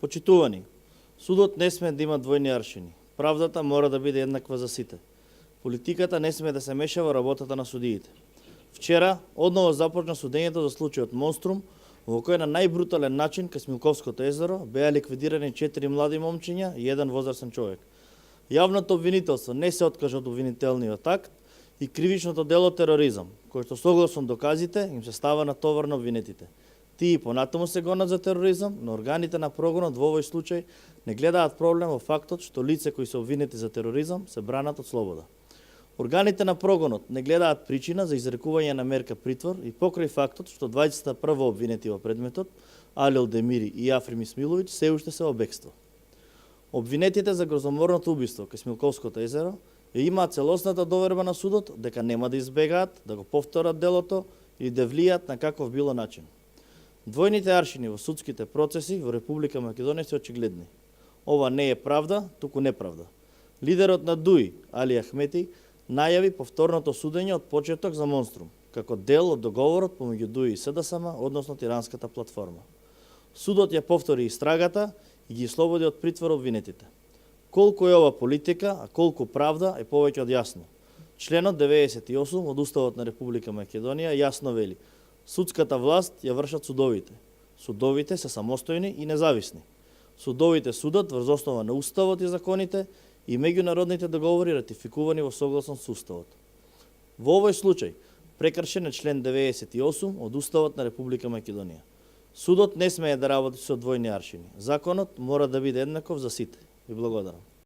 Почитувани, судот не сме да има двојни аршини. Правдата мора да биде еднаква за сите. Политиката не сме да се меша во работата на судиите. Вчера одново започна судењето за случајот Монструм, во кој на најбрутален начин кај Смилковското езеро беа ликвидирани 4 млади момчиња и 1 возрастен човек. Јавното обвинителство не се откажа од обвинителниот акт и кривичното дело тероризам, кој што согласно доказите им се става на товар на обвинетите. Тие понатаму се гонат за тероризам, но органите на прогонот во овој случај не гледаат проблем во фактот што лице кои се обвинети за тероризам се бранат од слобода. Органите на прогонот не гледаат причина за изрекување на мерка притвор и покрај фактот што 21 обвинети во предметот, Алил Демири и Африм Исмиловиќ, се уште се во бегство. Обвинетите за грозоморното убиство кај Смилковското езеро имаат целосната доверба на судот дека нема да избегаат, да го повторат делото или да влијат на каков било начин. Двојните аршини во судските процеси во Република Македонија се очигледни. Ова не е правда, туку неправда. Лидерот на ДУИ, Али Ахмети, најави повторното судење од почеток за Монструм, како дел од договорот помеѓу ДУИ и СДСМ, односно Тиранската платформа. Судот ја повтори истрагата и ги слободи од притвор обвинетите. Колку е ова политика, а колку правда е повеќе од јасно. Членот 98 од Уставот на Република Македонија јасно вели: судската власт ја вршат судовите. Судовите се самостојни и независни. Судовите судат врз основа на Уставот и законите и меѓународните договори ратификувани во согласност со Уставот. Во овој случај прекршен е член 98 од Уставот на Република Македонија. Судот не смее да работи со двојни аршини. Законот мора да биде еднаков за сите. Ви благодарам.